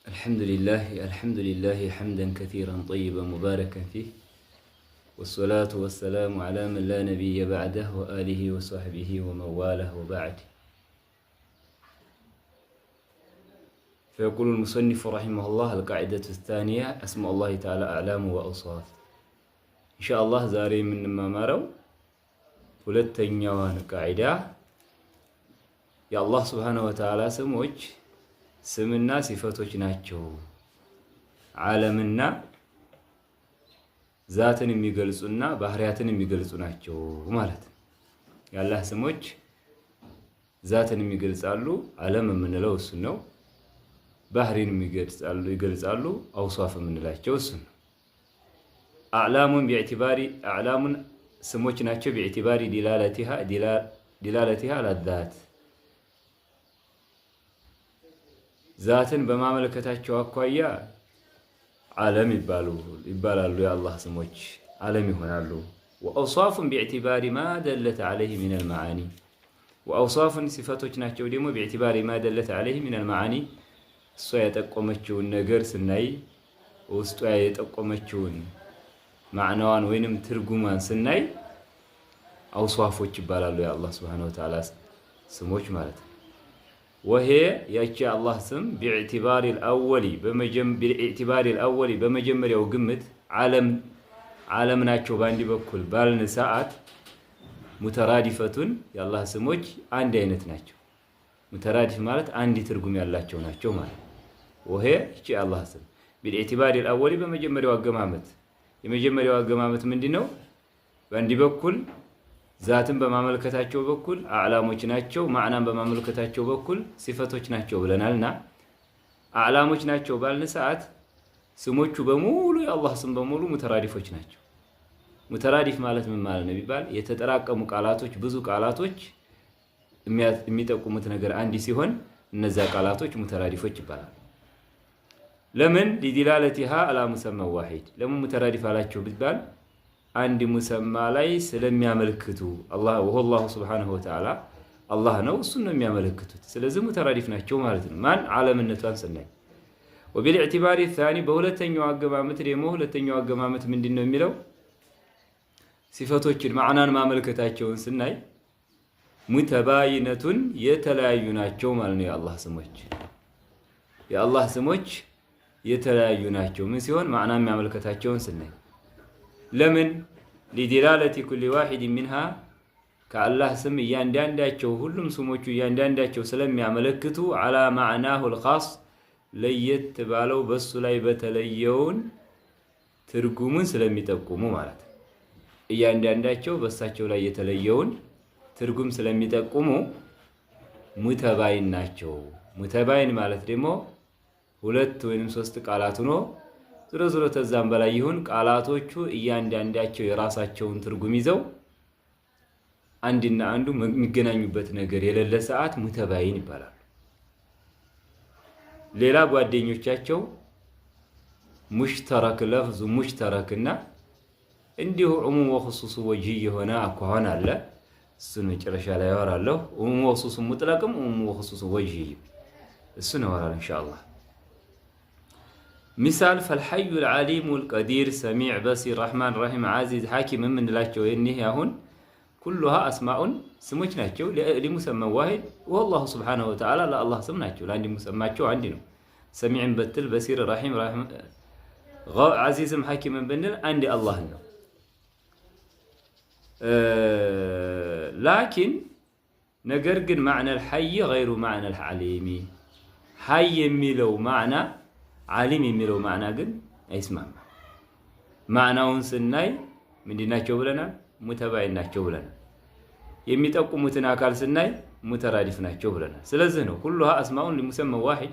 الحمد لله حمدا كثيرا طيبا مباركا فيه، والصلاة والسلام على من لا نبي بعده وآله وصحبه ومن والاه وبعد. فيقول المصنف رحمه الله: القاعدة الثانية أسماء الله تعالى أعلام وأوصاف. إن شاء الله زاري من مامارو ሁለተኛዋን ቃዒዳ የአላህ ሱብሓነሁ ወተዓላ ስሞች ስምና ሲፈቶች ናቸው። ዓለምና ዛትን የሚገልጹና ባህሪያትን የሚገልጹ ናቸው ማለት ነው። የአላህ ስሞች ዛትን የሚገልጻሉ፣ ዓለም የምንለው እሱ ነው። ባህሪን ይገልጻሉ፣ አውሷፍ የምንላቸው እሱ ነው። አዕላሙን ስሞች ናቸው ቢዕቲባሪ ዲላለቲሃ አላዛት ዛትን በማመለከታቸው አኳያ ዓለም ይባላሉ። የአላህ ስሞች ዓለም ይሆናሉ። ወአውሷፉን ቢዕቲባሪ ማ ደለት ዐለይሂ ሚነል መዓኒ ወአውሷፉን ሲፈቶች ናቸው ደግሞ ቢዕቲባሪ ማ ደለት ዐለይሂ ሚነል መዓኒ እሷ የጠቆመችውን ነገር ስናይ ውስጧ የጠቆመችውን ማዕናዋን ወይንም ትርጉማን ስናይ አውሷፎች ይባላሉ የአላህ ሱብሓነሁ ወተዓላ ስሞች ማለት ነው። ወሄ ያቺ አላህ ስም ቢዕቲባሪል አወሊ በመጀመሪያው ግምት ዓለም ናቸው በአንድ በኩል ባልን ሰዓት ሙተራዲፈቱን የአላህ ስሞች አንድ አይነት ናቸው። ሙተራዲፍ ማለት አንድ ትርጉም ያላቸው ናቸው ማለት ነው። ወሄ ይቺ አላህ ስም ቢዕቲባሪል አወሊ በመጀመሪያው አገማመት የመጀመሪያው አገማመት ምንድነው? በአንድ በኩል ዛትን በማመልከታቸው በኩል አዕላሞች ናቸው፣ ማዕናን በማመልከታቸው በኩል ሲፈቶች ናቸው ብለናልና አዕላሞች ናቸው ባልን ሰዓት ስሞቹ በሙሉ የአላህ ስም በሙሉ ሙተራዲፎች ናቸው። ሙተራዲፍ ማለት ምን ማለት ነው ቢባል የተጠራቀሙ ቃላቶች ብዙ ቃላቶች የሚጠቁሙት ነገር አንድ ሲሆን እነዛ ቃላቶች ሙተራዲፎች ይባላሉ። ለምን ሊዲላለቲሃ አላ ሙሰማ ዋሂድ ለምን ሙተራዲፍ አላቸው ቢባል አንድ ሙሰማ ላይ ስለሚያመልክቱ አላህ ሱብሓነሁ ወተዓላ አላህ ነው፣ እሱን ነው የሚያመለክቱት። ስለዚህ ሙተራዲፍ ናቸው ማለት ነው። ማን ዓለምነቷን ስናይ ወቢልኢዕቲባሪ ታኒ በሁለተኛው አገማመት ደግሞ ሁለተኛው አገማመት ምንድነው የሚለው ሲፈቶችን ማዕናን ማመልከታቸውን ስናይ ሙተባይነቱን የተለያዩ ናቸው ማለት ነው። የአላህ ስሞች የተለያዩ ናቸው። ምን ሲሆን ማዕና የሚያመልከታቸውን ስናይ ለምን ሊዲላለቲ ኩሊ ዋሂድ ሚንሃ ከአላህ ስም እያንዳንዳቸው ሁሉም ስሞቹ እያንዳንዳቸው ስለሚያመለክቱ አላ ማዕናሁል ኻስ ለየት ባለው በሱ ላይ በተለየውን ትርጉሙን ስለሚጠቁሙ ማለት ነው። እያንዳንዳቸው በሳቸው ላይ የተለየውን ትርጉም ስለሚጠቁሙ ሙተባይን ናቸው። ሙተባይን ማለት ደግሞ ሁለት ወይንም ሶስት ቃላት ሆኖ ዝሮ ተዛም በላይ ይሁን ቃላቶቹ እያንዳንዳቸው የራሳቸውን ትርጉም ይዘው አንድና አንዱ የሚገናኙበት ነገር የሌለ ሰዓት ሙተባይን ይባላሉ። ሌላ ጓደኞቻቸው ሙሽተረክ ለፍዙ ሙሽተረክና እንዲሁ ዑሙም ወኹሱስ ወጅህ የሆነ አኳኋን አለ። እሱን መጨረሻ ላይ አወራለሁ። ዑሙም ወኹሱስ ሙጥለቅም ዑሙም ወኹሱስ ወጅህ እሱን አወራለሁ ኢንሻአላህ። ሚሳል ፈልሐዩል ዓሊሙል ቀዲር ሰሚዕ በሲር ረሕማን ረሒም ዓዚዝ ሐኪም የምንላቸው እኒህ አሁን ኩሉሃ አስማኡን ስሞች ናቸው ሊሙሰማ ዋሂድ ወአላሁ ሱብሓነሁ ወተዓላ ለአላህ ስም ናቸው። ለአንድ ሙሰማቸው አንድ ነው። ሰሚዕን በትል በሲር ረሒም ዓዚዝም ሐኪምን ብንል አንድ አላህን ነው። ላኪን ነገር ግን ማዕነል ሐይ ገይሩ ማዕነል ዓሊሚ ሐይ የሚለው ማዕና ዓሊም የሚለው ማዕና ግን አይስማማ። ማዕናውን ስናይ ምንድናቸው ብለናል? ሙተባይን ናቸው ብለናል። የሚጠቁሙትን አካል ስናይ ሙተራዲፍ ናቸው ብለናል። ስለዚህ ነው ሁሉሃ አስማኡን ሊሙሰማ ዋሂድ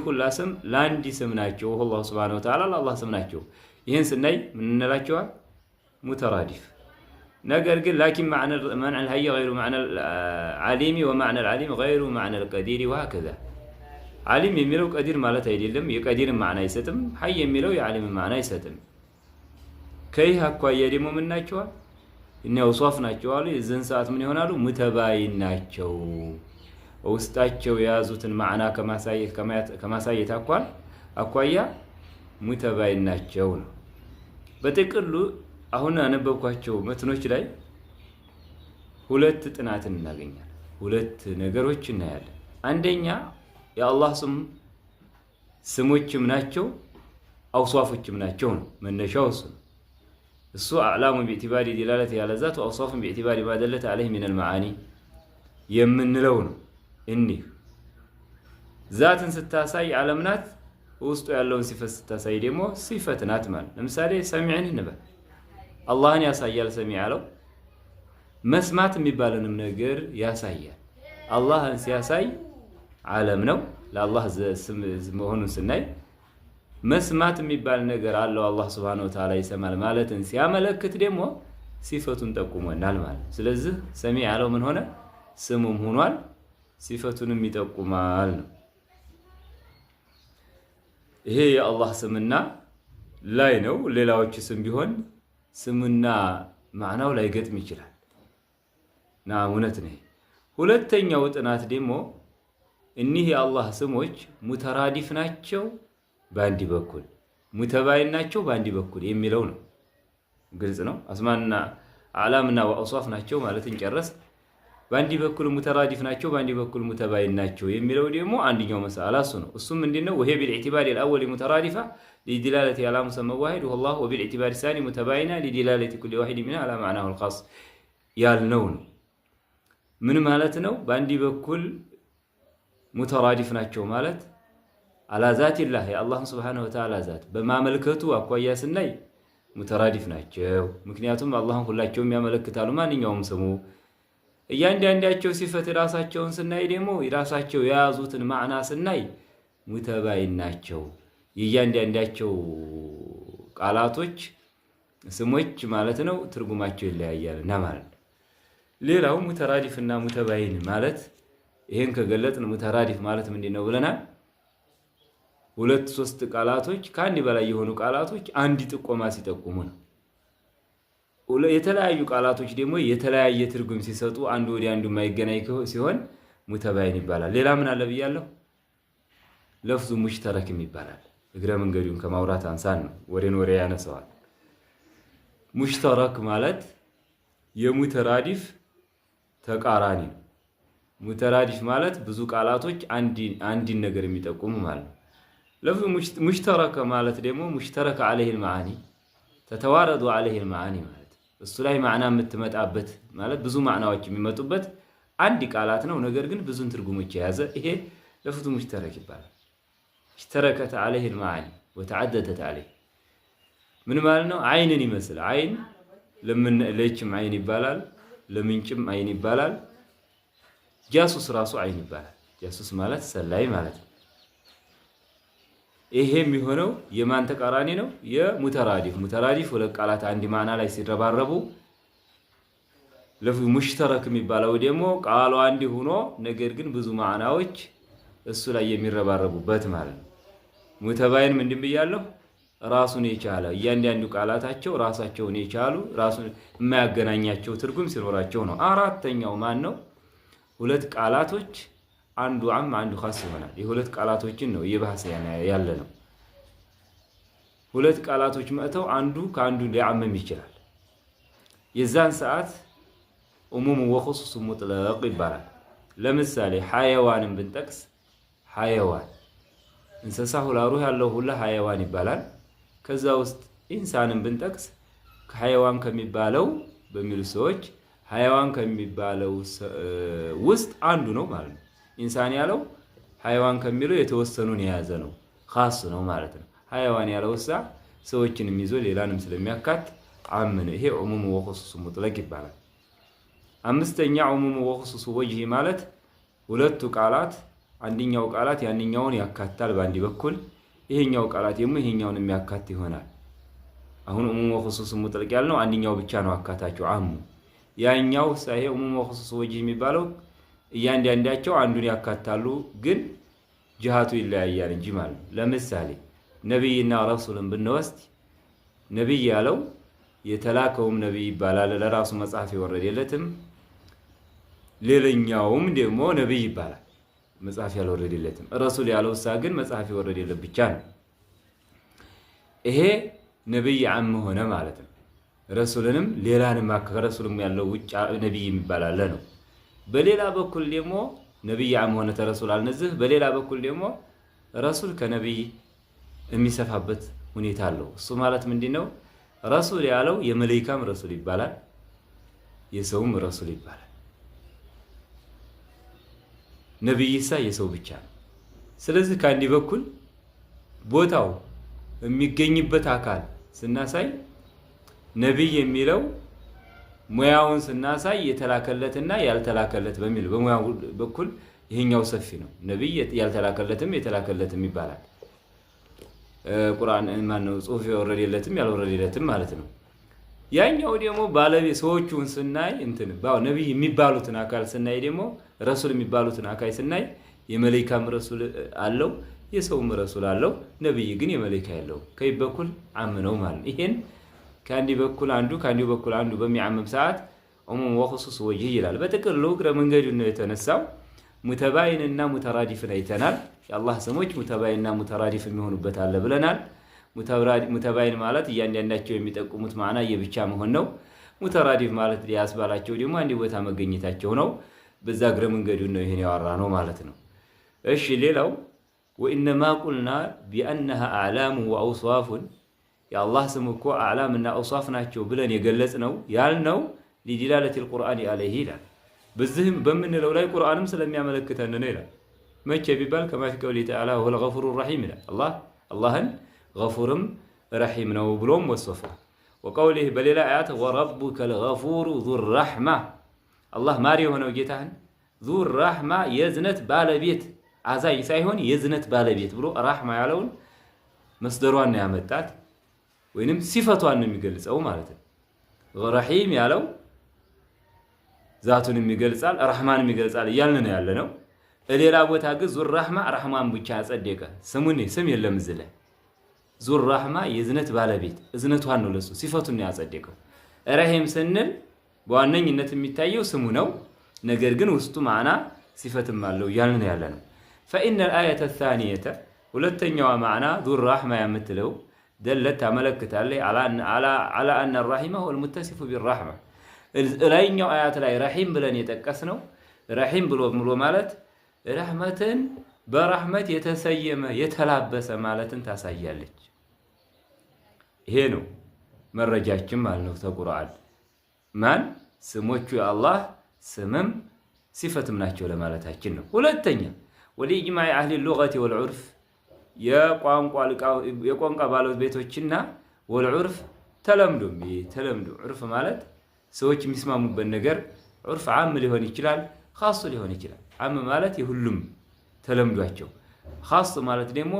ሁላ ስም ለአንድ ስም ናቸው። አላህ ሱብሓነሁ ወተዓላ ለአላህ ስም ናቸው። ይህን ስናይ ምን እንላቸዋል? ሙተራዲፍ። ነገር ግን ላኪን ማዕነል ሐይ ገይሩ ማዕነል ዓሊሚ ወማዕነል ዓሊም ገይሩ ማዕነል ቀዲሪ ወሀከዛ ዓሊም የሚለው ቀዲር ማለት አይደለም፣ የቀዲርን ማዕና አይሰጥም። ሐይ የሚለው የዓሊምን ማዕና አይሰጥም። ከይህ አኳያ ደግሞ ምን ናቸዋል? እነ አውሷፍ ናቸው አሉ። የዚህን ሰዓት ምን ይሆናሉ? ሙተባይን ናቸው። ውስጣቸው የያዙትን ማዕና ከማሳየት አኳል አኳያ ሙተባይን ናቸው ነው። በጥቅሉ አሁን አነበብኳቸው መትኖች ላይ ሁለት ጥናትን እናገኛለን። ሁለት ነገሮች እናያለን። አንደኛ የአላህ ስሞችም ናቸው አውሷፎችም ናቸው ነው። መነሻው እሱ አዕላሙ ቢዕቲባሪ ዲላለቲ ያለ ዛት ወአውሷፉን ቢዕቲባሪ ማ ደለት ዐለይሂ ሚነል መዓኒ የምንለው ነው። እኒህ ዛትን ስታሳይ ዓለም ናት፣ ውስጡ ያለውን ሲፈት ስታሳይ ደግሞ ሲፈት ናት ማለት። ለምሳሌ ሰሚዕን እንበል፣ አላህን ያሳያል። ሰሚ ያለው መስማት የሚባለንም ነገር ያሳያል። አላህን ሲያሳይ ዓለም ነው፣ ለአላህ ስም መሆኑን ስናይ መስማት የሚባል ነገር አለው። አላህ ሱብሓነሁ ወተዓላ ይሰማል ማለትን ሲያመለክት ደግሞ ሲፈቱን ጠቁመናል ማለት። ስለዚህ ሰሚ ያለው ምን ሆነ? ስሙም ሆኗል፣ ሲፈቱንም ይጠቁማል ነው። ይሄ የአላህ ስምና ላይ ነው። ሌላዎች ስም ቢሆን ስምና ማዕናው ላይ ገጥም ይችላል። እውነት ነው። ሁለተኛው ጥናት ደግሞ እኒህ የአላህ ስሞች ሙተራዲፍ ናቸው በአንድ በኩል፣ ሙተባይን ናቸው በአንድ በኩል የሚለው ነው። ግልጽ ነው። አስማና አዕላምና ወአውሷፍ ናቸው ማለትን ጨረስ። በአንድ በኩል ሙተራዲፍ ናቸው በአንድ በኩል ሙተባይን ናቸው የሚለው ደግሞ አንደኛው መስአላ እሱ ነው። እሱም ምንድነው? ወሄ ቢልኢዕቲባር الأول مترادفة لدلالة على مسمى واحد والله وبالاعتبار الثاني متباينة لدلالة كل واحد منها على معناه الخاص ያልነው ነው። ምን ማለት ነው? በአንድ በኩል ሙተራዲፍ ናቸው ማለት አላ ዛቲላህ የአላህ ሱብሓነሁ ወተዓላ ዛት በማመልከቱ አኳያ ስናይ ሙተራዲፍ ናቸው። ምክንያቱም አላህን ሁላቸውም ያመለክታሉ። ማንኛውም ስሙ እያንዳንዳቸው ሲፈት ራሳቸውን ስናይ ደግሞ ራሳቸው የያዙትን ማዕና ስናይ ሙተባይን ናቸው። የእያንዳንዳቸው ቃላቶች ስሞች ማለት ነው ትርጉማቸው ይለያያልና ማለት ነው። ሌላው ሙተራዲፍና ሙተባይን ማለት ይሄን ከገለጥን ሙተራዲፍ ማለት ምንድነው ብለናል? ሁለት ሶስት ቃላቶች ከአንድ በላይ የሆኑ ቃላቶች አንድ ጥቆማ ሲጠቁሙ ነው። የተለያዩ ቃላቶች ደግሞ የተለያየ ትርጉም ሲሰጡ አንዱ ወዲ አንዱ የማይገናኝ ሲሆን ሙተባይን ይባላል። ሌላ ምን አለ ብያለሁ? ለፍዙ ሙሽተረክም ይባላል። እግረ መንገዱን ከማውራት አንሳን ነው ወሬ ያነሳዋል። ሙሽተረክ ማለት የሙተራዲፍ ተቃራኒ ነው። ሙተራዲፍ ማለት ብዙ ቃላቶች አንድን ነገር የሚጠቁሙ ማለት ነው። ለፍዙ ሙሽተረክ ማለት ደግሞ ሙሽተረክ ዐለይሂ አልመዓኒ ተተዋረዱ ዐለይሂ አልመዓኒ ማለት እሱ ላይ ማዕና የምትመጣበት ማለት ብዙ ማዕናዎች የሚመጡበት አንድ ቃላት ነው። ነገር ግን ብዙን ትርጉሞች የያዘ ይሄ ለፍዙ ሙሽተረክ ይባላል። اشتركت عليه المعاني وتعددت عليه ምን ማለት ነው? አይንን ይመስል አይን ለችም አይን ይባላል፣ ለምንጭም አይን ይባላል። ጃሱስ ራሱ አይን ይባላል። ጃሱስ ማለት ሰላይ ማለት ነው። ይሄ የሚሆነው የማን ተቃራኒ ነው? የሙተራዲፍ። ሙተራዲፍ ሁለት ቃላት አንድ ማዕና ላይ ሲረባረቡ፣ ለፍዙ ሙሽተረክ የሚባለው ደግሞ ቃሉ አንድ ሆኖ ነገር ግን ብዙ ማዕናዎች እሱ ላይ የሚረባረቡበት ማለት ነው። ሙተባይን ምንድን ብያለሁ? ራሱን የቻለ እያንዳንዱ ቃላታቸው ራሳቸውን የቻሉ ራሱን የማያገናኛቸው ትርጉም ሲኖራቸው ነው። አራተኛው ማን ነው? ሁለት ቃላቶች አንዱ ዓም አንዱ ኻስ ይሆናል። የሁለት ቃላቶችን ነው እየባሰ ያለ ነው። ሁለት ቃላቶች መጥተው አንዱ ከአንዱ ሊያመም ይችላል። የዛን ሰዓት ዑሙም ወኹሱስ ሙጥለቅ ይባላል። ለምሳሌ ሐይዋንን ብንጠቅስ ሐይዋን እንስሳ ሁላ ሩህ ያለው ሁላ ሐይዋን ይባላል። ከዛ ውስጥ ኢንሳንን ብንጠቅስ ከሐይዋን ከሚባለው በሚሉ ሰዎች ሐይዋን ከሚባለው ውስጥ አንዱ ነው ማለት ነው። ኢንሳን ያለው ሐይዋን ከሚለው የተወሰኑን የያዘ ነው፣ ኻስ ነው ማለት ነው። ሐይዋን ያለው ሰዎችንም ይዞ ሌላንም ስለሚያካት ዓም ነው። ይሄ ዑሙም ወኹሱስ ሙጥለቅ ይባላል። አምስተኛ ዑሙም ወኹሱስ ወጅህ ማለት ሁለቱ ቃላት አንደኛው ቃላት ያንኛውን ያካታል በአንድ በኩል፣ ይሄኛው ቃላት ደግሞ ይሄኛውን የሚያካት ይሆናል። አሁን ዑሙም ወኹሱስ ሙጥለቅ ያልነው አንደኛው ብቻ ነው አካታቸው ዓሙ። ያኛው ሳይሄ ዑሙም ወኹሱስ ወጅህ የሚባለው እያንዳንዳቸው አንዱን ያካታሉ፣ ግን ጅሃቱ ይለያያል እንጂ ማለት ነው። ለምሳሌ ነብይና ረሱልን ብንወስድ ነብይ ያለው የተላከውም ነብይ ይባላል፣ ለራሱ መጽሐፍ የወረደለትም። ሌላኛውም ደግሞ ነብይ ይባላል፣ መጽሐፍ ያልወረደለትም። ረሱል ያለው ግን መጽሐፍ የወረደለት ብቻ ነው። ይሄ ነብይ ዓም ሆነ ማለት ነው። ረሱልንም ሌላንም ከረሱልም ያለው ውጭ ነብይ የሚባል አለ ነው። በሌላ በኩል ደግሞ ነብይ ዓም ሆነ ተረሱል አልነዝህ። በሌላ በኩል ደግሞ ረሱል ከነብይ የሚሰፋበት ሁኔታ አለው። እሱ ማለት ምንድነው? ረሱል ያለው የመላእክም ረሱል ይባላል፣ የሰውም ረሱል ይባላል። ነብይሳ የሰው ብቻ ነው። ስለዚህ ከአንድ በኩል ቦታው የሚገኝበት አካል ስናሳይ ነብይ የሚለው ሙያውን ስናሳይ የተላከለትና ያልተላከለት በሚል በሙያው በኩል ይሄኛው ሰፊ ነው። ነብይ ያልተላከለትም የተላከለትም ይባላል። ቁርአን ማነው ጽሁፍ የወረደለትም ያልወረደለትም ማለት ነው። ያኛው ደግሞ ባለቤት ሰዎቹን ስናይ ባው ነብይ የሚባሉትን አካል ስናይ ደግሞ ረሱል የሚባሉትን አካል ስናይ የመላእክም ረሱል አለው፣ የሰውም ረሱል አለው። ነብይ ግን የመላእክት ያለው ከይ በኩል አምነው ማለት ይሄን ከአንዲ በኩል አንዱ በሚያመም ሰዓት ዑሙም ወኹሱስ ወጅህ ይላል። በጥቅሉ እግረ መንገዱን ነው የተነሳው። ሙተባይንና ሙተራዲፍን አይተናል። የአላህ ስሞች ሙተባይንና ሙተራዲፍ የሚሆኑበት አለ ብለናል። ሙተባይን ማለት እያንዳንዳቸው የሚጠቁሙት ማዕና የብቻ መሆን ነው። ሙተራዲፍ ማለት ያስባላቸው ደግሞ አንድ ቦታ መገኘታቸው ነው። በዛ እግረ መንገዱን ነው ይሄን ያወራ ነው ማለት ነው። እሺ ሌላው ወኢነማ ቁልና ቢአነሃ አዕላሙ ወአውሷፉን የአላህ ስም እኮ አዕላምና አውሷፍ ናቸው ብለን የገለጽ ነው ያልነው ሊዲላለቲል ቁርአን አለይሂ ይላል። በዚህም በምንለው ላይ ቁርአንም ስለሚያመለክተን ነው ይላል። መቼ ቢባል ከማ ፊ ቀውሊ ተዓላ ወሁል ገፉሩ ረሒም ይላል። አላህን ገፉርም ረሒም ነው ብሎም ወሰፈው። ወቀውሊህ በሌላ አያት ወረቡከል ገፉሩ ዙር ረሕማ አላህ ማሪ የሆነው ጌታህን ዙር ረሕማ የዝነት ባለቤት አዛኝ ሳይሆን የዝነት ባለቤት ብሎ ረሕማ ያለውን መስደሯን ነው ያመጣት ወይንም ሲፈቷን ነው የሚገልጸው ማለት ነው። ረሒም ያለው ዛቱን የሚገልጻል ረሕማን የሚገልጻል እያልን ነው ያለ ነው። ሌላ ቦታ ግን ዙር ረሕማ ረሕማን ብቻ አጸደቀ። ስም የለም እዚህ ላይ ዙር ረሕማ የዝነት ባለቤት እዝነቷን ነው ለሱ ሲፈቱን ነው ያጸደቀው። ረሒም ስንል በዋነኝነት የሚታየው ስሙ ነው። ነገር ግን ውስጡ ማዕና ሲፈትም አለው እያልን ነው ያለ ነው። ፈኢነ አልአየተ ታኒየተ ሁለተኛዋ ማዕና ዙር ረሕማ የምትለው ደለት ታመለክታለች አላ አነ ራሒማ ሁወል ሙተሲፉ ቢራሕማ ላይኛው አያት ላይ ረሒም ብለን የጠቀስነው ረሒም ብሎ ማለት ረሕመትን በረሕመት የተሰየመ የተላበሰ ማለትን ታሳያለች። ይሄ ነው መረጃችን ማለት ነው ተቁርአን ማን ስሞቹ የአላህ ስምም ሲፈትም ናቸው ለማለታችን ነው። ሁለተኛ ወሊጅማዕ አህሊ ሉገቲ ወልዑርፍ የቋንቋ ባለቤቶችና ወልዑርፍ ተለምዶ ዑርፍ ማለት ሰዎች የሚስማሙበት ነገር ዑርፍ ዓም ሊሆን ይችላል፣ ኻስ ሊሆን ይችላል። ዓም ማለት የሁሉም ተለምዷቸው፣ ኻስ ማለት ደግሞ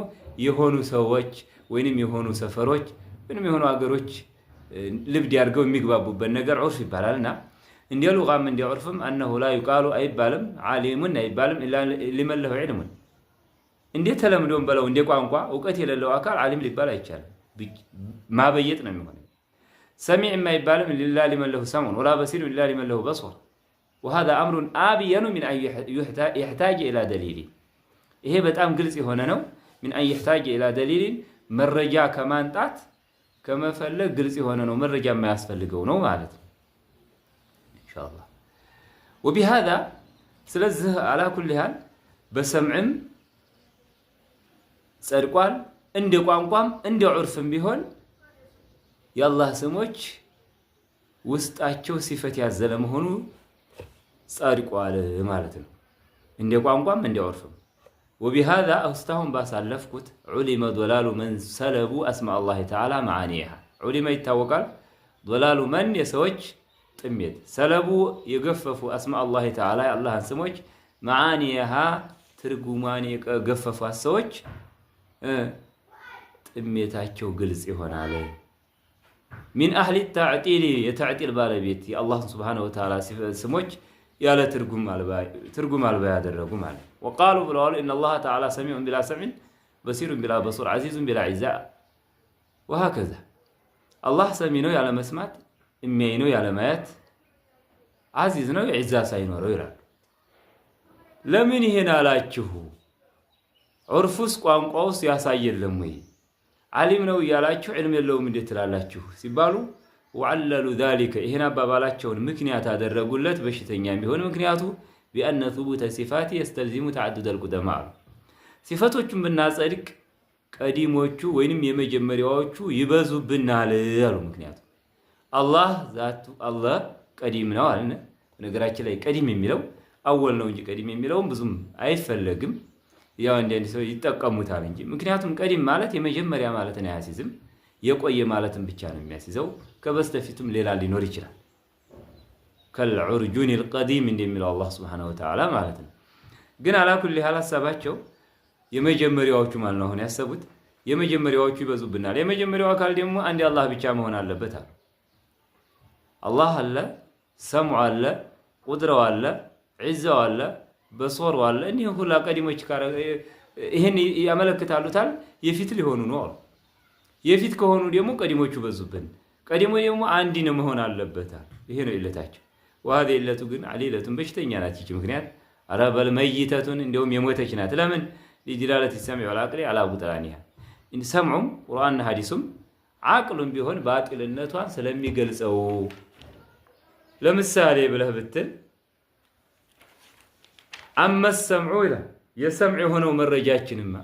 የሆኑ ሰዎች ወይንም የሆኑ ሰፈሮች ወይንም የሆኑ ሀገሮች ልብድ ያድርገው የሚግባቡበት ነገር ዑርፍ ይባላልና እንደ ሉጋም እንደ ዑርፍም አነሁ ላ ይቃሉ አይባልም፣ ዓሊሙን አይባልም ኢላ ሊመን ለሁ ዒልሙን እንደ ተለምዶም በለው እንደ ቋንቋ እውቀት የሌለው አካል ዓሊም ሊባል አይቻልም። ማበየጥ ነው የሚሆነው። ሰሚዕ የማይባልም ሊላ ሊመን ለሁ ሰምዑን ወላ በሲር ሊላ ሊመን ለሁ በሶር وهذا امر ابين من ان يحتاج الى دليل ይሄ በጣም ግልጽ የሆነ ነው። من ان يحتاج الى دليل መረጃ ከማንጣት ከመፈለግ ግልጽ የሆነ ነው። መረጃ የማያስፈልገው ነው ማለት ነው ኢንሻአላህ። وبهذا ስለዚህ على كل حال በሰምዕም ጸድቋል እንደ ቋንቋም እንደ ዑርፍም ቢሆን የአላህ ስሞች ውስጣቸው ሲፈት ያዘለ መሆኑ ጸድቋል ማለት ነው። እንደ ቋንቋም እንደ ዑርፍም وبهذا استهم ባሳለፍኩት ዑሊመ ضلال من سلبوا اسماء الله تعالى معانيها ዑሊመ ይታወቃል። ضلال من የሰዎች ጥሜት ሰለቡ የገፈፉ اسماء الله تعالى የአላህን ስሞች معانيها ትርጉማን የገፈፉ ሰዎች ጥሜታቸው ግልጽ ይሆናል። ሚን አህሊ ተዕጢል የተዕጢል ባለቤት የአላህ ሱብሓነሁ ወተዓላ ስሞች ያለ ትርጉም አልባ ያደረጉ ማለት ወቃሉ ብለዋል ኢነላህ ተዓላ ሰሚዑን ቢላ ሰምዕን በሲሩን ቢላ በሱር ዐዚዙን ቢላ ዒዛእ ወሀከዛ አላህ ሰሚ ነው ያለ መስማት፣ የሚያይ ነው ያለ ማየት፣ ዐዚዝ ነው ዒዛ ሳይኖረው ይላል። ለምን ይሄን አላችሁ? ዑርፉስ ቋንቋውስ ያሳየለም ወይ? ዓሊም ነው እያላችሁ ዕልም የለውም እንዴት ትላላችሁ ሲባሉ ወዐለሉ ذلك ይሄን አባባላቸውን ምክንያት አደረጉለት በሽተኛ ቢሆን ምክንያቱ بأن ثبوت صفات يستلزم تعدد القدماء ሲፈቶቹን ብናጸድቅ ቀዲሞቹ ወይንም የመጀመሪያዎቹ ይበዙብናል አሉ ምክንያቱ አላህ ዛቱ አላህ ቀዲም ነው አለ ነገራችን ላይ ቀዲም የሚለው አወል ነው እንጂ ቀዲም የሚለውም ብዙም አይፈለግም ያው እንደዚህ ሰው ይጠቀሙታል እንጂ ምክንያቱም ቀዲም ማለት የመጀመሪያ ማለት ነው ያሲዝም የቆየ ማለትም ብቻ ነው የሚያስይዘው ከበስተፊቱም ሌላ ሊኖር ይችላል ከልዑርጁን القديم እንደሚለው አላህ Subhanahu Wa Ta'ala ማለት ነው ግን አላኩል ሐሳባቸው የመጀመሪያዎቹ ማለት ነው ያሰቡት የመጀመሪያዎቹ ይበዙብናል የመጀመሪያው አካል ደግሞ አንድ አላህ ብቻ መሆን አለበት አላህ አለ ሰምዑ አለ ቁድራው አለ ዒዛው አለ በሶር አለ እነዚህ ሁሉ ቀዲሞች ይሄን ያመለክታሉታል የፊት ሊሆኑ ነው የፊት ከሆኑ ደግሞ ቀዲሞቹ በዙብን ቀዲሞ ደግሞ አንድ ነው መሆን አለበት ይሄ ነው ኢለታቸው وهذه ኢለቱ ግን አሊለቱን በሽተኛ ናት ይቺ ምክንያት አረበል መይተቱን እንደውም የሞተች ናት ለምን لدلالة السمع والعقل على بطلانها إن سمعهم قرآن حديثهم عقل بيهون باطلنتوان ስለሚገልጸው ለምሳሌ ብለህ ብትል أما السمع إلى የሰምዕ ሆነው መረጃችንማ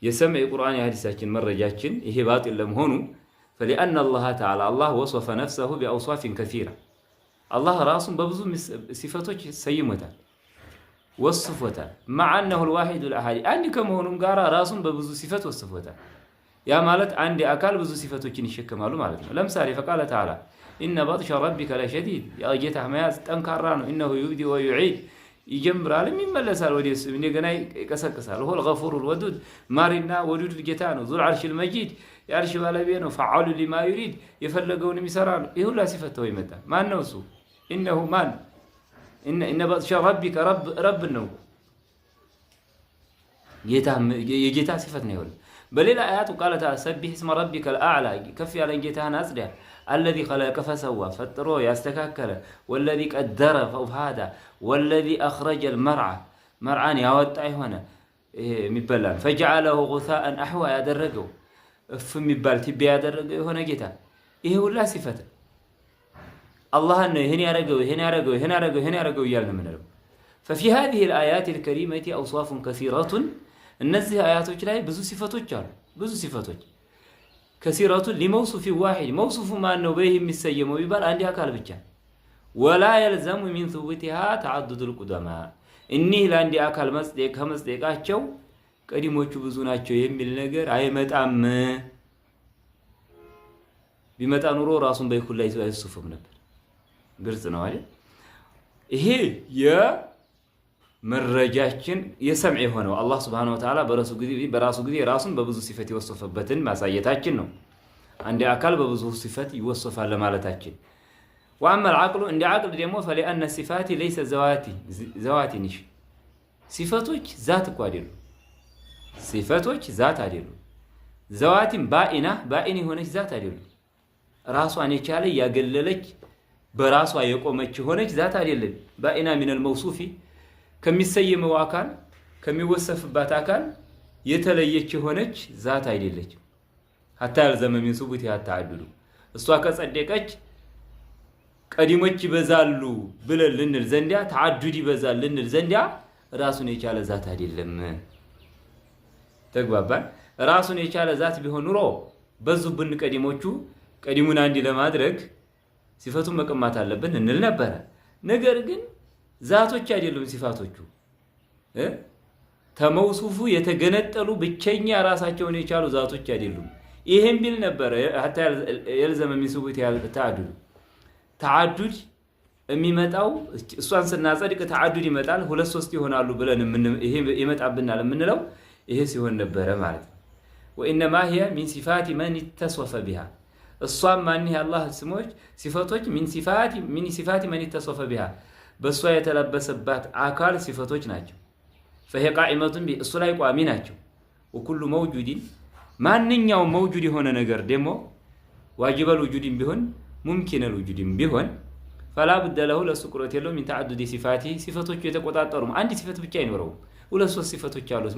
የሰምዕ ቁርአን የሐዲሳችን መረጃችን ይሄ ባጢል ለመሆኑ فلأن الله تعالى الله وصف نفسه بأوصاف كثيرة الله راسم ببዙ صفاتዎች ሰይሞታል وصفوታል مع انه الواحد الاحد አንድ ከመሆኑም ጋር ራሱን በብዙ ሲፈት ወስፎታል ያ ማለት አንድ አካል ብዙ ሲፈቶችን ይሸከማሉ ማለት ነው ለምሳሌ فقال تعالى ان بطش ربك لشديد ያ ጌታ መያዝ ጠንካራ ነው انه يبدي ويعيد ይጀምራል ይመለሳል ወዲስ እንደገና ይቀሰቅሳል هو الغفور الودود ማሪና ወዱድ ጌታ ነው ذو العرش المجيد የአርሽ ባለቤት ነው فعال لما يريد የፈለገውን የሚሰራ ነው ይሄ ሁሉ ሲፈተው ይመጣል ማን ነው እሱ انه ማን إن بطش ربك رب النو جيتا صفتنا يقول بل إلى آيات وقالت سبح اسم ربك الأعلى كفي على جيتها ناسدها الذي خلق فسوى فطروا يستكاكل والذي قدر فهذا والذي أخرج المرعى مرعان يوطعي هنا مبلان فجعله غثاء أحوى يدرجه فمبال تبي يدرجه هنا جيتا إيه ولا صفته الله أنه هنا يرجو يالنا من له ففي هذه الآيات الكريمة أوصاف كثيرة النزه آيات جلاي بزو صفاتك جال بزو صفاتك كثيرة لموصف واحد موصف ما أنه به مسيم ويبال عندها كالبجان ولا يلزم من ثبوتها تعدد القدماء إني لعندي أكل مصدق همصدق أشوا قديموቹ ብዙ ናቸው የሚል ነገር አይመጣም ቢመጣ ኑሮ ራሱን በይኩል ላይ አይሱፍም ነበር ግልጽ ነው አይደል ይሄ የመረጃችን የሰምዕ ሆነው አላህ Subhanahu Wa Ta'ala በራሱ ጊዜ ራሱን በብዙ ሲፈት ይወሰፈበትን ማሳየታችን ነው አንድ አካል በብዙ ሲፈት ይወሰፋል ለማለታችን واما العقل እንደ አቅል ደግሞ فلأن الصفات ليس ذوات نش ሲፈቶች ذات እኮ አይደሉም ሲፈቶች ذات አይደሉም ذواتም ባኢን የሆነች ذات አይደሉም ራሷን የቻለ ያገለለች በራሷ የቆመች ሆነች ذات አይደለም ባኢና من الموصوف ከሚሰየመው አካል ከሚወሰፍባት አካል የተለየች ሆነች ذات አይደለች حتى يلزم من ثبوتها التعدد እሷ ከጸደቀች ቀዲሞች ይበዛሉ ብለን ልንል ዘንዲያ ተዓዱድ ይበዛል ልንል ዘንዲያ ራሱን የቻለ ذات አይደለም ተግባባን ራሱን የቻለ ذات ቢሆን ኑሮ በዙብን ቀዲሙን አንድ ለማድረግ ሲፈቱን መቀማት አለብን እንል ነበር ነገር ግን ዛቶች አይደሉም ሲፋቶቹ ተመውሱፉ የተገነጠሉ ብቸኛ ራሳቸውን የቻሉ ዛቶች አይደሉም ይሄን ቢል ነበር hatta يلزم من ثبوت ተዓዱድ የሚመጣው እሷን ስናጸድቅ ተዓዱድ ይመጣል ሁለት ሶስት ይሆናሉ ብለን ይሄ ይመጣብናል የምንለው ይሄ ሲሆን ነበር ማለት ነው وانما هي من صفات من اتصف بها እሷም ማን ያላህ ስሞች ሲፈቶች من صفات من اتصف بها በሷ የተለበሰባት አካል ሲፈቶች ናቸው فهي قائمه በእሱ ላይ ቋሚ ናቸው وكل موجود ማንኛውም موجود የሆነ ነገር ደግሞ واجب الوجود ቢሆን ممكن الوجود ቢሆን فلا بد له ለሱቁረት የለው من تعدد صفاته ሲፈቶቹ የተቆጣጠሩ አንድ ሲፈት ብቻ አይኖረው ሁለት ሶስት ሲፈቶች አሉት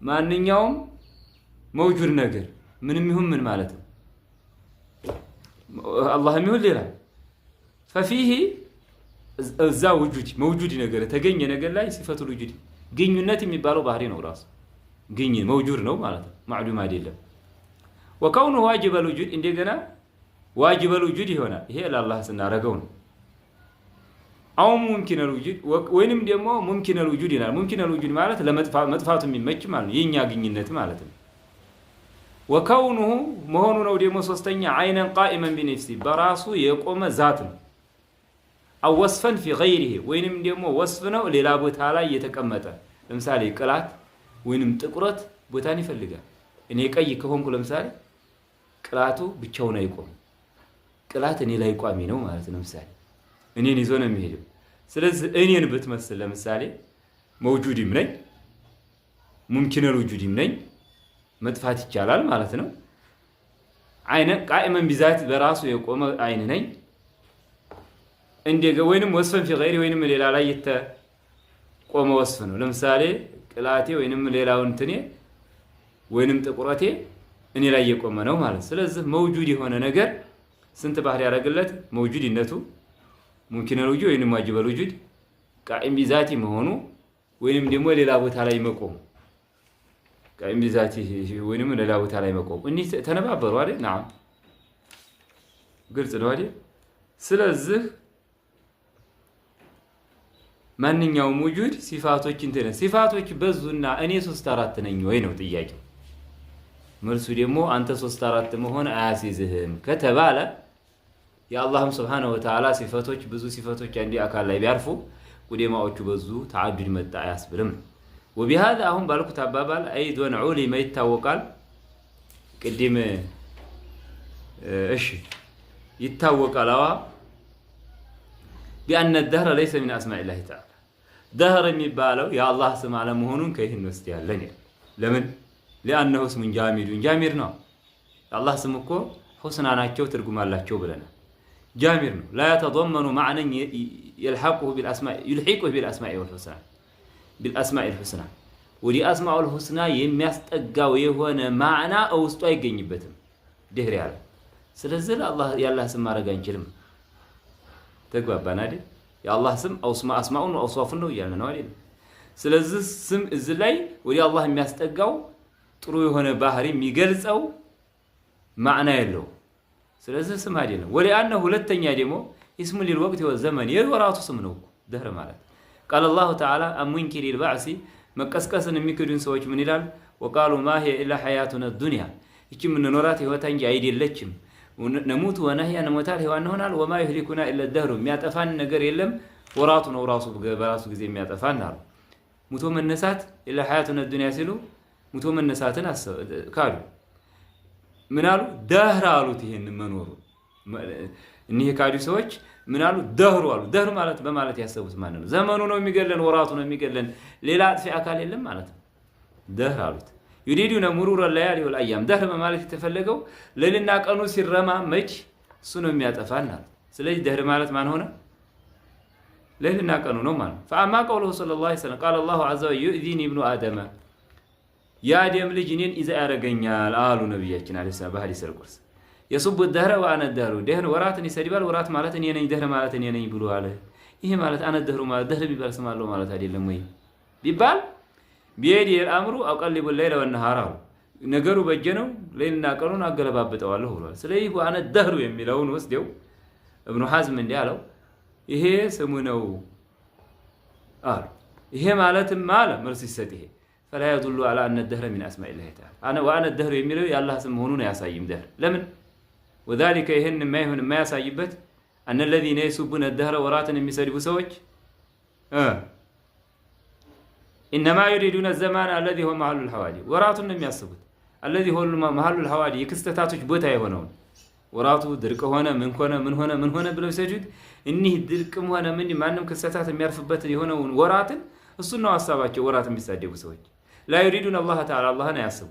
ማንኛውም موجود نجر من مالته الله يقول لي ففيه الزا وجود موجود نجر تجني نجر لا صفة الوجود جنينات የሚባለው ባህሪ ነው ራሱ ግኝ موجود ነው ማለት ነው معلوم አይደለም وكونه واجب الوجود እንደገና واجب الوجود ይሆናል ይሄ ለአላህ ስናረገው ነው አው ممكن الوجود ወይንም ደግሞ ممكن الوجود ይላል ممكن الوجود ማለት ለመጥፋቱ የሚመች ማለት ነው የኛ ግኝነት ማለት ነው وكونه መሆኑ ነው ደግሞ ሶስተኛ عينا قائما بنفسه በራሱ የቆመ ዛት ነው او وصفا في غيره ወይንም ደግሞ ወስፍ ነው ሌላ ቦታ ላይ የተቀመጠ ለምሳሌ ቅላት ወይንም ጥቁረት ቦታን ይፈልጋል እኔ ቀይ ከሆንኩ ለምሳሌ ቅላቱ ብቻውን አይቆም ቅላት እኔ ላይ ቋሚ ነው ማለት ነው ለምሳሌ እኔን ይዞ ነው የሚሄደው ስለዚህ እኔን ብትመስል ለምሳሌ موجودም ነኝ ممكن الوجودም ነኝ መጥፋት ይቻላል ማለት ነው አይነ قائما بذات በራሱ የቆመ አይን ነኝ እንደገ ወይንም ወስፈን في غيره ወይንም ሌላ ላይ የተቆመ ወስፍ ነው ለምሳሌ ቅላቴ ወይንም ሌላው እንትኔ ወይንም ጥቁረቴ እኔ ላይ የቆመ ነው ማለት ስለዚህ موجود የሆነ ነገር ስንት ባህሪ ያደርግለት موجودነቱ ممكن الوجود ወይንም واجب الوجود قائم بذاته መሆኑ ወይንም ደግሞ ሌላ ቦታ ላይ መቆም قائم بذاته ወይንም ሌላ ቦታ ላይ መቆም እኒ ተነባበሩ አይደል نعم ግልጽ ነው አይደል ስለዚህ ማንኛውም وجود ሲፋቶች እንተነ ሲፋቶች በዙና እኔ 3 4 ነኝ ወይ ነው ጥያቄው መልሱ ደግሞ አንተ 3 4 መሆን አያሲዝህም ከተባለ የአላህም Subhanahu Wa Ta'ala ሲፋቶች ብዙ ሲፋቶች አንዲ አካል ላይ ቢያርፉ ቁደማዎቹ በዙ ተዓዱድ መጣ ያስብልም وبهذا አሁን ባልኩት አባባል አይዶን ዑሊማ ይታወቃል ቅድም እሺ ይታወቃል بأن الدهر ليس من أسماء الله تعالى دهر የሚባለው የአላህ ስም አለመሆኑን ከይህን ውስጥ ያለን ለምን لأنه اسم جامد ነው የአላህ ስም እኮ ሁስና ናቸው ትርጉም አላቸው ብለናል جامد ነው لا يتضمن معنى يلحقه بالأسماء الحسنى ودي أسماء الحسنى የሚያስጠጋው የሆነ ማዕና ውስጡ አይገኝበትም ድህር ያለ ስለዚህ አላህ ያላህ ስም ማረጋ እንችልም ተግባባን አይደል የአላህ ስም አስማኡን ወአውሳፉን ነው ያለ ነው አይደል ስለዚህ ስም እዚህ ላይ ወዲ አላህ የሚያስጠጋው ጥሩ የሆነ ባህሪ የሚገልጸው ማዕና ያለው ስለዚህ ስም አይደለም ወለአንه ሁለተኛ ደግሞ اسم للوقت والزمن የወራቱ ስም ነው ደህር ማለት قال الله تعالى امنكر البعث መቀስቀስን የሚክዱን ሰዎች ምን ይላል وقالوا ما هي الا حياتنا الدنيا እቺ ምን ኖራት ህይወት እንጂ አይደለችም ነሙት ወነህያ ነሞታል ህይዋን ሆናል وما يهلكنا الا الدهر የሚያጠፋን ነገር የለም ወራቱ ነው ራሱ በራሱ ጊዜ የሚያጠፋን አሉ ሙቶ መነሳት الا حياتنا الدنيا ሲሉ ሙቶ መነሳትን ካሉ ምን አሉ ደህር አሉት ይሄን መኖሩ እነዚህ ካዱ ሰዎች ምን አሉ ደህሩ አሉ ደህር ማለት በማለት ያሰቡት ማን ነው ዘመኑ ነው የሚገለን ወራቱ ነው የሚገለን ሌላ አጥፊ አካል የለም ማለት ነው ደህር አሉት يريدون مرور الليالي والايام ደህር በማለት የተፈለገው ለልና ቀኑ ሲረማመጅ እሱ ነው የሚያጠፋና ስለዚህ ደህር ማለት ማን ሆነ ለልና ቀኑ ነው ማለት فاما قوله صلى الله عليه وسلم قال الله عز وجل يؤذيني ابن ادم የአደም ልጅ እኔን ኢዛ ያረጋኛል አሉ ነብያችን አለይሂ ሰላም በሐዲስ ቁርስ የሱብ الدهر وانا الدهر ደህር ወራትን ይሰድባል ወራት ማለት እኔ ነኝ ደህር ማለት እኔ ነኝ ብሎ አለ ይሄ ማለት አነ ደህሩ ማለት ደህር ቢባል ስማለው ማለት አይደለም ወይ ቢባል بيدي الامر اقلب الليل والنهار ነገሩ በጀነው ሌልና ቀኑን አገለባብጠዋለሁ ብሏል ስለዚህ وانا الدهر የሚለውን ወስደው ابن حزم እንዲያለው ይሄ ስሙ ነው አለ ይሄ ማለትም ማለ መልስ ይሰጥ ይሄ فلا يدل على ان الدهر من اسماء الله تعالى انا وانا الدهر የሚለው ያላህ ስም መሆኑን ያሳይም ደህር ለምን وذلك ይሄን የማይሆን የማያሳይበት ان الذين يسبون الدهر ወራትን የሚሰድቡ ሰዎች انما يريدون الزمان الذي هو محل الحوادث ወራቱን የሚያስቡት الذي هو محل الحوادث የክስተታቶች ቦታ የሆነው ወራቱ ድርቅ ሆነ ምን ሆነ ብለው ሲሰጁት እኒህ ድርቅም ሆነ ምን ማንንም ክስተታት የሚያርፍበት የሆነውን ወራትን እሱ ነው ሐሳባቸው ወራት የሚሳደቡ ሰዎች لا يريدون الله تعالى الله لا يحسب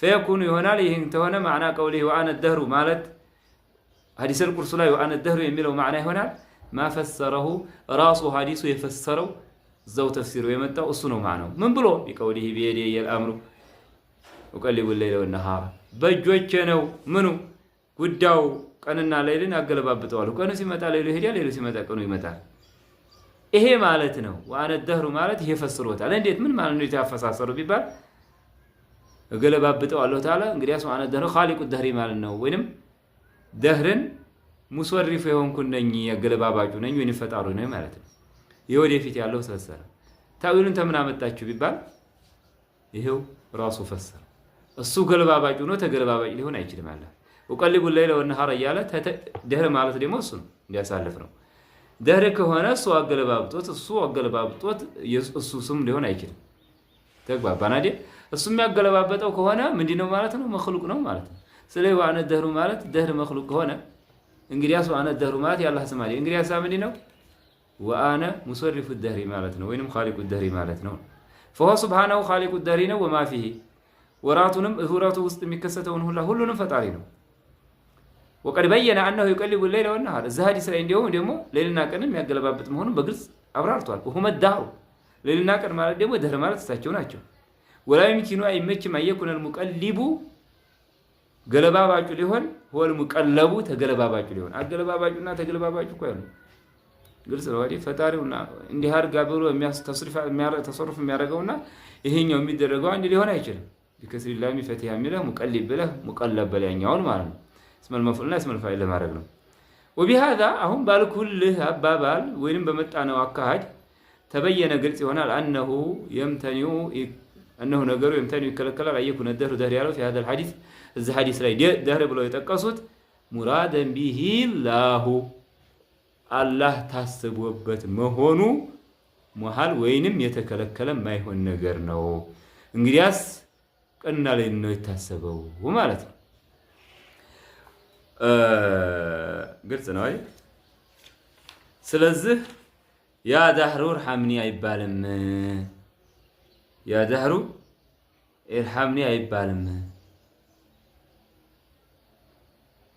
فيكون يهونال ይህን ተሆነ معنى قوله وانا الدهر ማለት حديث القرص ላይ وانا الدهر የሚለው معنى ይሆናል ما فسره ራሱ ሐዲሱ የፈሰረው ዘው ተፍሲሩ የመጣው እሱ ነው ማነው ምን ብሎ ቢቀውሊሂ ቢየዲ الامر ወቀሊቡ الليل والنهار በእጆቼ ነው ምኑ ጉዳዩ ቀንና ሌሊትን አገለባብጠዋለሁ ቀኑ ሲመጣ ሌሊቱ ይሄዳል ሌሊቱ ሲመጣ ቀኑ ይመጣል ይሄ ማለት ነው ወአነ الدهر ማለት ይሄ ፈስሮታል እንዴት ምን ማለት ነው የተፈሳሰሩ ቢባል አገለባብጠዋለሁ ታላ እንግዲህ ወአነ الدهر خالق الدهر ማለት ነው ወይንም ደህርን ሙስወሪፍ የሆንኩ ነኝ ያገለባባጩ ነኝ ወይንም ፈጣሩ ነኝ ማለት ነው የወደፊት ያለው ተፈሰረ ታዊሉን ተምን አመጣችሁ ቢባል ይሄው ራሱ ፈሰረ እሱ ገለባባጩ ነው ተገለባባጭ ሊሆን አይችልም አለ ወቀልቡ الليل والنهار እያለ ደህር ማለት ደግሞ እሱ ነው እንዲያሳልፍ ነው ደህር ከሆነ እሱ አገለባብጦት እሱ ስም ሊሆን አይችልም ተግባባን አይደል እሱ የሚያገለባበጠው ከሆነ ምንድነው ማለት ነው መخلوق ነው ማለት ነው ስለዚህ ወአነ الدهر ማለት ደህር መخلوق ከሆነ እንግዲያስ ወአነ الدهر ማለት ያላህ ስም አይደል እንግዲያስ ምንድነው ወአነ ሙሰሪፉ الدهر ማለት ነው ወይንም خالق الدهر ማለት ነው فهو سبحانه خالق الدهر ነው وما فيه ወራቱንም እሁራቱ ውስጥ የሚከሰተውን ሁሉንም ፈጣሪ ነው وقد بين انه يقلب الليل والنهار الزهد ስለ እንደው ደግሞ ሌሊና ቀንም ያገለባብጥ መሆኑን በግልጽ አብራርቷል وهم الدهر ሌሊና ቀን ማለት ደግሞ ደህር ማለት እሳቸው ናቸው ولا يمكن أن يمكن أن يكون المقلب ገለባባጩ ሊሆን هو المقلب ተገለባባጩ ሊሆን አገለባባጩና ተገለባባጩ እኮ ያለው ግልጽ ነው አይደል ፈጣሪውና እንዲህ አርጋ ብሎ ተሰሩፍ የሚያደርገውና ይሄኛው የሚደረገው አንድ ሊሆን አይችልም بكسر اللام فتحه የሚለው مقلب ብለ مقلب በላኛውን ማለት ነው اسم المفعول اسم الفاعل ለማድረግ ነው وبهذا አሁን ባልኩልህ አባባል ወይንም በመጣነው አካሃድ ተበየነ ግልጽ ይሆናል انه ነገሩ يمتنع ይከለከላል አይኩን الدهر دهر ያለው في هذا الحديث እዚህ ሐዲስ ላይ ደህር ብለው የጠቀሱት ሙራደን ቢሂ አላህ ታስቦበት መሆኑ መሃል ወይንም የተከለከለ ማይሆን ነገር ነው እንግዲያስ ቀንና ላይ ነው የታሰበው ማለት ነው ግልጽ ነው አይደል ስለዚህ ያ دهر ارحمني አይባልም ያ دهر ارحمني አይባልም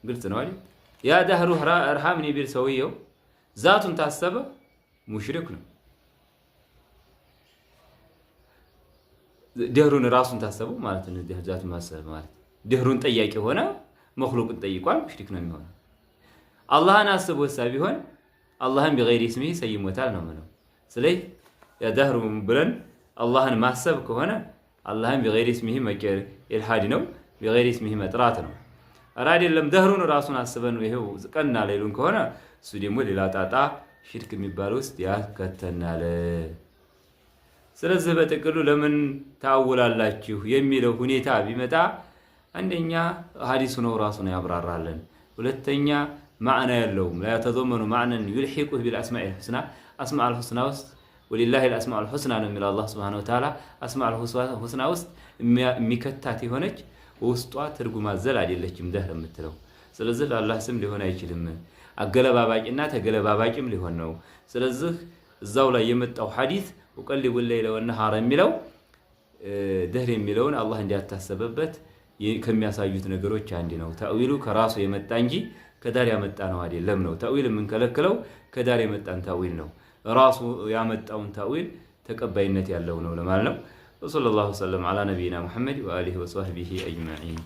ግልጽ ነው አይደል ያ دهر ارحمني ቢል ሰውየው ዛቱን ታሰበ ሙሽሪክ ነው ደህሩን ራሱን ታሰበው ማለት ነው ዛቱን ማሰብ ማለት ደህሩን ጠያቂ ሆነ መخلوቅን ጠይቋል ሙሽሪክ ነው የሚሆነው አላህን አስቦ ቢሆን አላህን بغير اسمه ሰይሞታል ነው ማለት ስለዚህ ያ دهر ብለን አላህን ማሰብ ከሆነ አላህን بغير اسمه መቀር ኢልሃድ ነው بغير اسمه መጥራት ነው አራዲለም ደህሩን ራሱን አስበን ይሄው ቀንና ሌሉን ከሆነ እሱ ደግሞ ሌላ ጣጣ ሽርክ የሚባለው ውስጥ ያከተናል ስለዚህ በጥቅሉ ለምን ታውላላችሁ የሚለው ሁኔታ ቢመጣ አንደኛ ሐዲሱ ነው ራሱን ያብራራልን ሁለተኛ ማዕና ያለውም لا يتضمن معنى يلحقه بالاسماء الحسنى اسماء الحسنى ውስጥ ولله الاسماء الحسنى ነው የሚለው አላህ Subhanahu Wa Ta'ala اسماء الحسنى ውስጥ የሚከታት የሆነች ውስጧ ትርጉም አዘል አይደለችም ደህር የምትለው ስለዚህ ለአላህ ስም ሊሆን አይችልም አገለባባጭና ተገለባባጭም ሊሆን ነው ስለዚህ እዛው ላይ የመጣው ሐዲስ ወቀልቡ الليل والنهار የሚለው ደህር የሚለውን አላህ እንዲያታሰበበት ከሚያሳዩት ነገሮች አንዲ ነው ተአዊሉ ከራሱ የመጣ እንጂ ከዳር ያመጣ ነው አይደለም ነው ተአዊል የምንከለክለው ከዳር የመጣን ተአዊል ነው ራሱ ያመጣውን ተአዊል ተቀባይነት ያለው ነው ለማለት ነው ወሰለላሁ ዐለ ነቢይና ሙሐመድ ወአሊሂ ወሰህቢሂ አጅማዒን